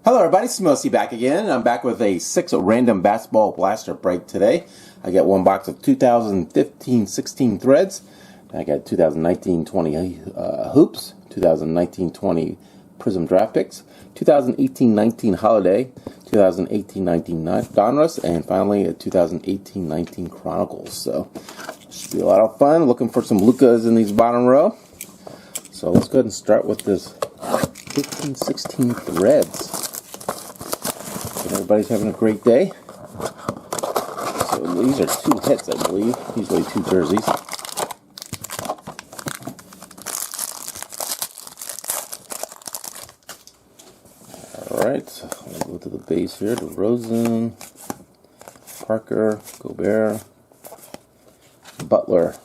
Hello everybody, Smosi back again. I'm back with a 6 random basketball blaster break today. I got one box of 2015-16 threads. I got 2019-20 hoops, 2019-20 prism draft picks, 2018-19 holiday, 2018-19 Donruss, and finally a 2018-19 chronicles. So should be a lot of fun. Looking for some Lukas in these bottom row. So let's go ahead and start with this 15-16 threads. Everybody's having a great day. So these are 2 hits, I believe. Usually 2 jerseys. Alright, so we'll go to the base here. DeRozan, Parker, Gobert, Butler,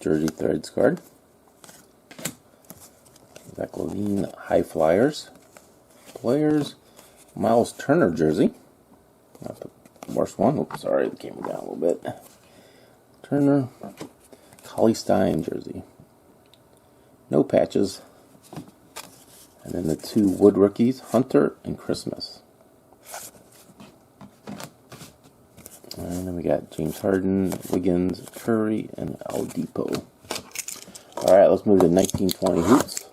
jersey threads card. Zach LaVine, High Flyers. Players, Miles Turner jersey. Not the worst one. Oops, sorry, it came down a little bit. Turner, Collie Stein jersey. No patches. And then the 2 Wood rookies, Hunter and Christmas. And then we got James Harden, Wiggins, Curry, and Oladipo. Alright, let's move to 1920 hoops.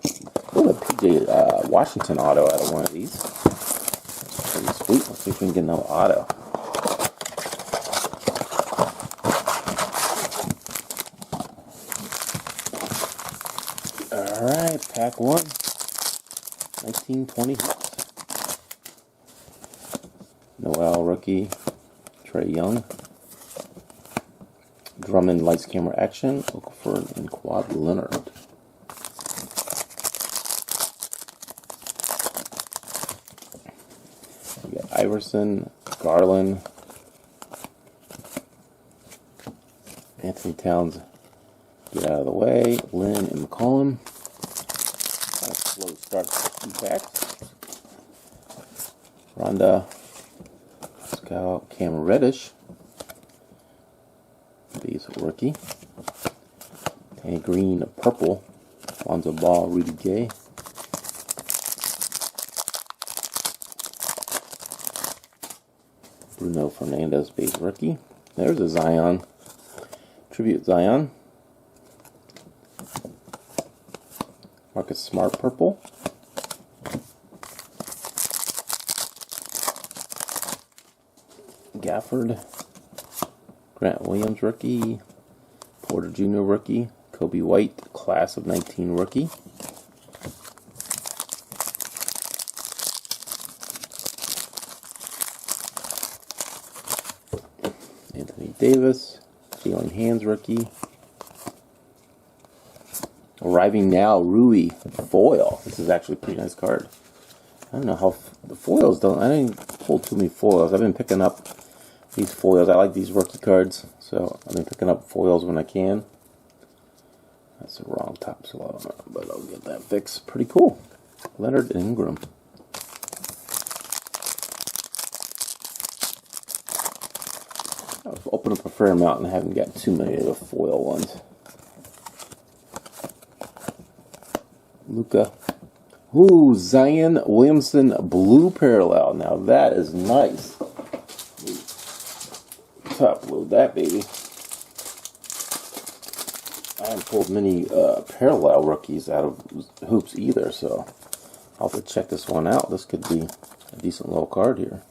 Ooh, a PJ Washington auto out of one of these. Pretty sweet. Let's see if we can get another auto. Alright, pack 1. 1920 hoops. Noel rookie. Trae Young. Drummond lights camera action. Okafor and Kawhi Leonard. We got Iverson, Garland, Anthony Towns, get out of the way, Lynn and McCollum. Kind of slow start to 2 packs. Ronda, Scout, Cam Reddish, base rookie. Danny Green, purple, Lonzo Ball, Rudy Gay. Bruno Fernandez, base rookie. There's a Zion. Tribute Zion. Marcus Smart, purple. Gafford. Grant Williams, rookie. Porter Jr., rookie. Kobe White, class of 19 rookie. Anthony Davis, Jalen Hands rookie. Arriving now, Rui foil. This is actually a pretty nice card. I don't know how the foils don't. I didn't pull too many foils. I've been picking up these foils. I like these rookie cards, so I've been picking up foils when I can. That's the wrong top slot, but I'll get that fixed. Pretty cool. Leonard Ingram. I've opened up a fair amount and haven't got too many of the foil ones. Luka. Ooh, Zion Williamson blue parallel. Now that is nice. Top load that baby. I haven't pulled many parallel rookies out of hoops either, so I'll have to check this one out. This could be a decent little card here.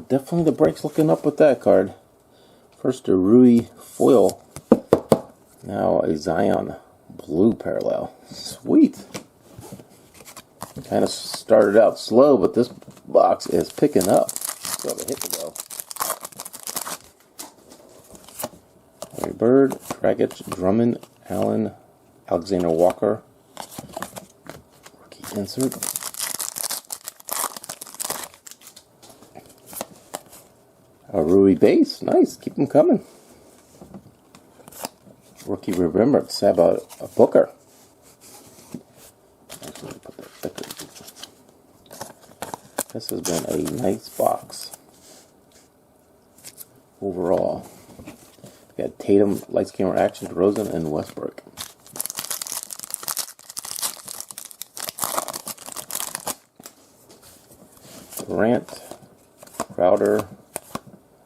Definitely the break's looking up with that card. First a Rui foil. Now a Zion blue parallel. Sweet. Kind of started out slow, but this box is picking up. So the hit to go. Larry Bird, Dragic, Drummond, Allen, Alexander Walker. Rookie insert. A Rui base. Nice. Keep them coming. Rookie remembrance. How about a Booker? Actually, put that thicker. This has been a nice box overall. We got Tatum, lights, camera, action, DeRozan, and Westbrook. Durant, Crowder,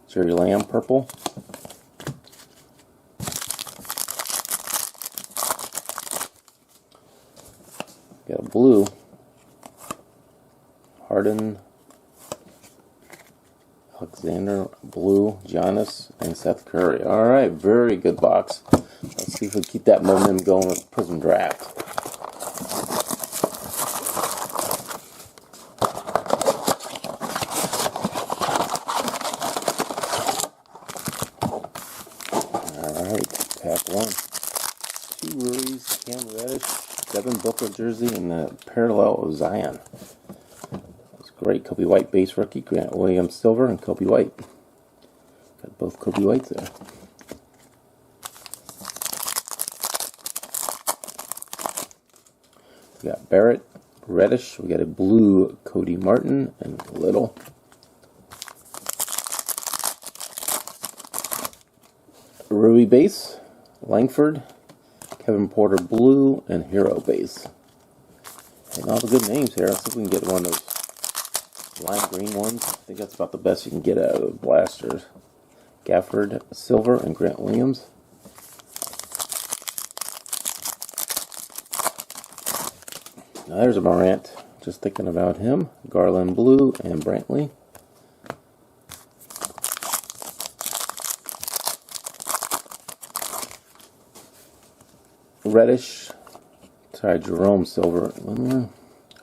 Jerry Lamb, purple. Got a blue, Harden, Alexander, blue, Giannis, and Seth Curry. Alright, very good box. Let's see if we keep that momentum going with Prism Draft. Alright, pack one. 2 Ruiz, Cam Reddish, Devin Booker jersey, and the parallel of Zion. It's great. Kobe White base rookie, Grant Williams silver, and Kobe White. Got both Kobe Whites there. We got Barrett, Reddish. We got a blue Cody Martin and Little. Rui base, Langford, Kevin Porter blue, and Hero base. And all the good names here. Let's see if we can get one of those lime green ones. I think that's about the best you can get out of blasters. Gafford silver and Grant Williams. Now there's a Morant. Just thinking about him. Garland blue and Brantley. Reddish. Sorry, Jerome silver.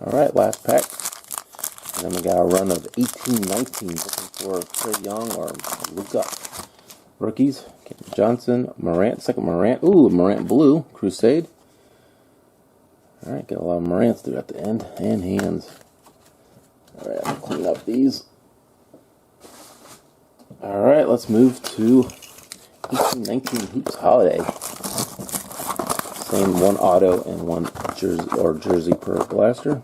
Alright, last pack. And then we got a run of 18-19 looking for Trae Young or Luka. Rookies. Johnson, Morant, second Morant. Ooh, Morant blue, Crusade. Alright, got a lot of Morants there at the end and hands. Alright, I'll clean up these. Alright, let's move to 18-19 Hoops Holiday. Same one auto and one jersey per blaster.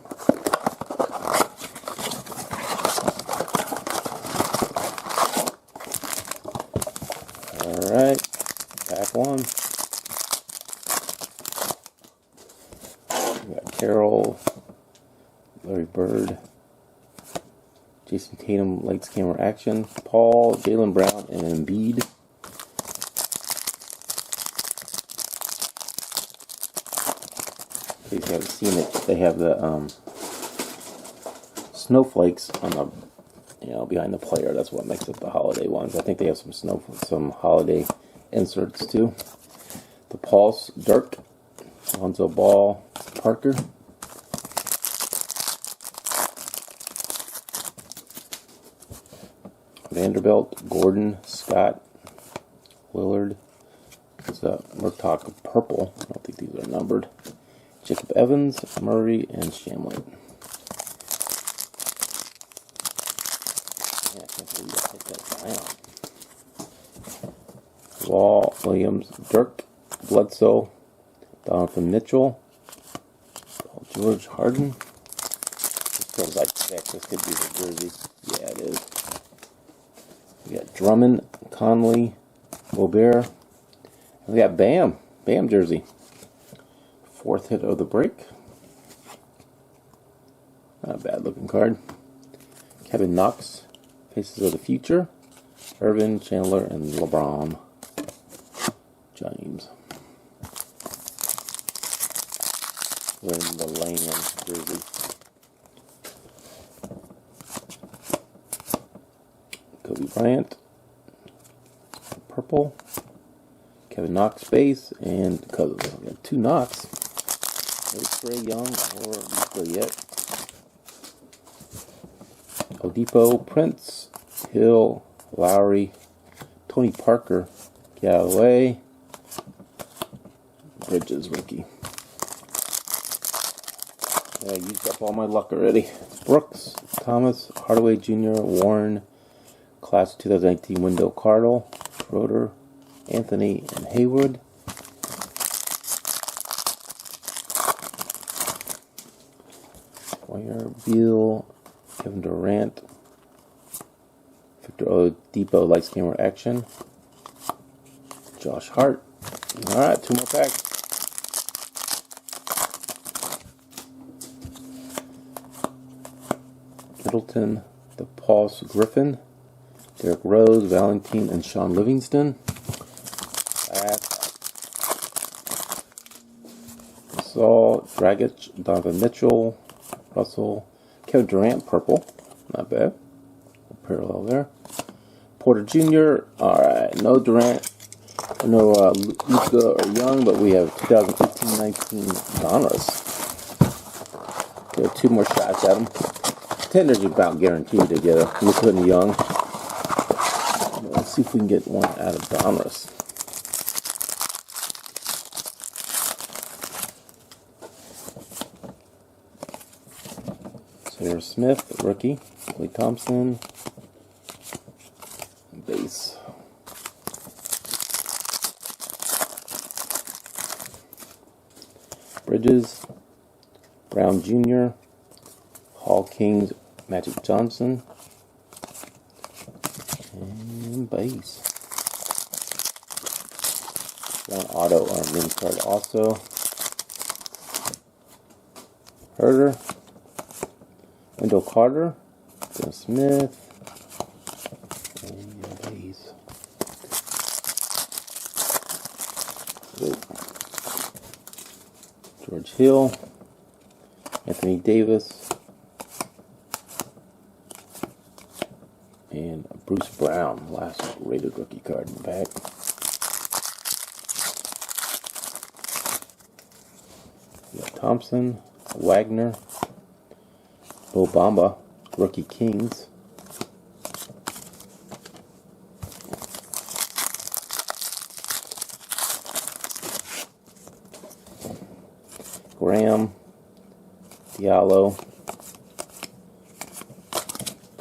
Alright, pack one. We got Carroll, Larry Bird, Jason Tatum, lights, camera, action, Paul, Jaylen Brown, and Embiid. If you haven't seen it, they have the snowflakes on the behind the player. That's what makes it the holiday ones. I think they have some holiday inserts too. The Pulse, Dirk, Lonzo Ball, Parker. Vanderbilt, Gordon, Scott, Lillard. It's a Murtaugh purple. I don't think these are numbered. Jacob Evans, Murray, and Shamlin. Yeah, I can't believe I hit that Zion. Wall, Williams, Dirk, Bledsoe, Donovan Mitchell, Paul George, Harden. This feels like thick. This could be the jersey. Yeah, it is. We got Drummond, Conley, Gobert. And we got Bam jersey. 4th hit of the break. Not a bad looking card. Kevin Knox, Faces of the Future. Irvin, Chandler, and LeBron James. Wearing the Lamb jersey. Kobe Bryant, purple. Kevin Knox base, and because we got 2 Knox. There's Trae Young or Luka yet. Oladipo, Prince, Hill, Lowry, Tony Parker, Galloway, Bridges rookie. I used up all my luck already. Brooks, Thomas, Hardaway Jr., Warren, Class of 2019 Wendell Carter, Schroeder, Anthony, and Haywood. Boyer, Beal, Kevin Durant, Victor Oladipo, lights, camera, action, Josh Hart. Alright, 2 more packs. Middleton, the Paul Griffin, Derrick Rose, Valentine, and Sean Livingston. Saul, Dragic, Donovan Mitchell, Russell, Kevin Durant, purple. Not bad. Parallel there. Porter Jr. Alright, no Durant, no Luka or Young, but we have 2018-19 Donruss. We have 2 more shots at them. Contenders are about guaranteed to get a Luka and Young. Let's see if we can get one out of Donruss. Sarah Smith, rookie. Clay Thompson, base. Bridges, Brown Jr., Hall Kings, Magic Johnson, and base. One auto on a men's card also. Herder, Wendell Carter, Dennis Smith, and base. George Hill, Anthony Davis, and Bruce Brown, last rated rookie card in the back. We got Thompson, Wagner, Bo Bamba, rookie Kings. Graham, Diallo.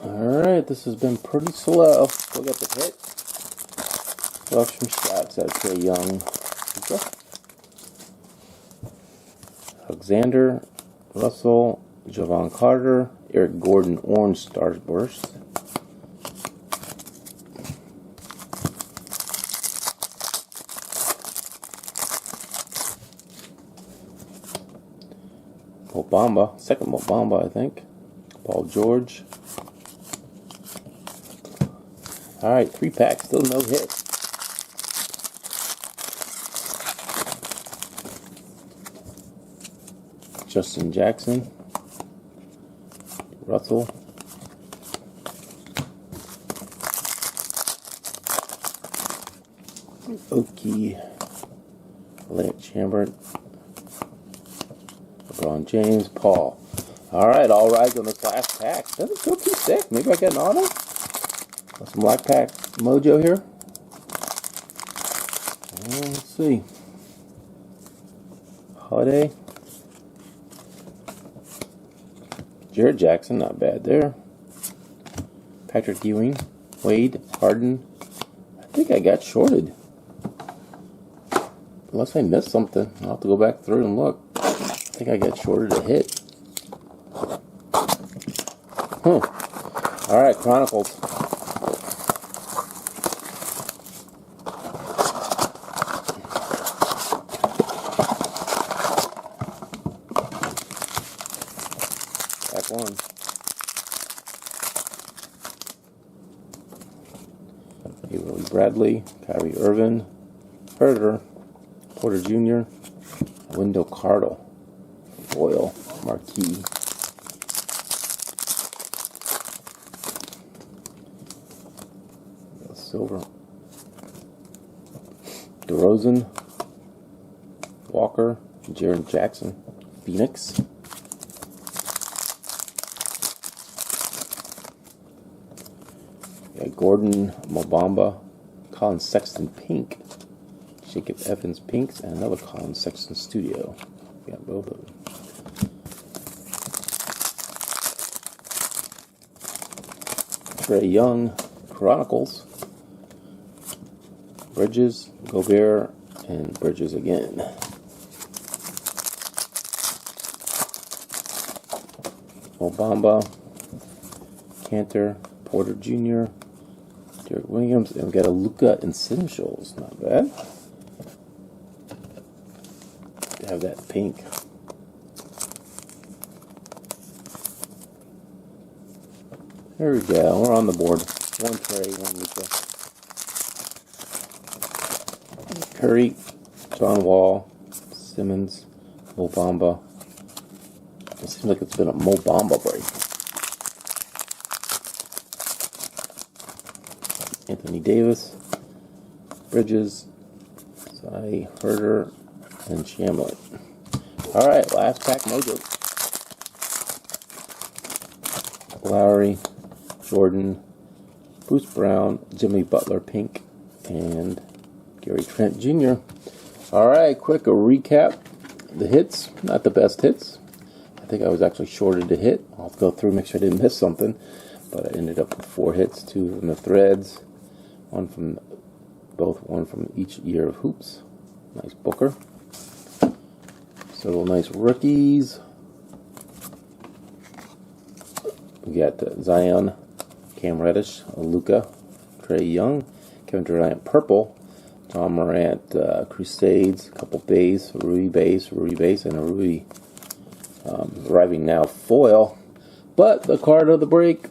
Alright, this has been pretty slow. Still got the hit. Still have some shots out to Young. Alexander, Russell, Javon Carter, Eric Gordon, Orange Stars Burst. Mobamba, second Mobamba, I think. Paul George. Alright, 3 packs, still no hit. Justin Jackson. Russell. Okie. Lance Chambert. LeBron James. Paul. Alright, all rise on this last pack. Doesn't feel too sick. Maybe I got an auto? Some black pack mojo here. Let's see. Holiday. Jared Jackson, not bad there. Patrick Ewing, Wade, Harden. I think I got shorted. Unless I missed something. I'll have to go back through and look. I think I got shorted a hit. Alright, Chronicles. Back one. Avery Bradley, Kyrie Irvin, Herder, Porter Jr., Wendell Carter, Foil, Marquee. Silver. DeRozan, Walker, Jared Jackson, Phoenix. Gordon, Mobamba, Colin Sexton Pink, Jacob Evans Pinks, and another Colin Sexton Studio. We got both of them. Trey Young, Chronicles, Bridges, Gobert, and Bridges again. Mobamba, Cantor, Porter Jr., Derek Williams, and we got a Luka Essentials. Not bad. They have that pink. There we go. We're on the board. One Trey, one Luka. Curry, John Wall, Simmons, Mo Bamba. It seems like it's been a Mo Bamba break. Anthony Davis, Bridges, Cy Herder, and Shamlin. Alright, last pack mojo. Lowry, Jordan, Bruce Brown, Jimmy Butler pink, and Gary Trent Jr. Alright, quick recap. The hits, not the best hits. I think I was actually shorted to hit. I'll go through, make sure I didn't miss something. But I ended up with 4 hits, 2 from the threads, one from each year of hoops. Nice Booker. Several nice rookies. We got Zion, Cam Reddish, Luka, Trae Young, Kevin Durant purple, John Morant Crusades, a couple base, Rui base, and a Rui arriving now foil. But the card of the break,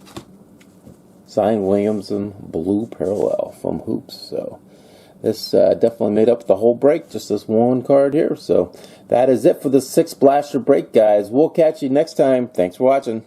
Zion Williamson blue parallel from hoops. So this definitely made up the whole break, just this one card here. So that is it for the 6 blaster break, guys. We'll catch you next time. Thanks for watching.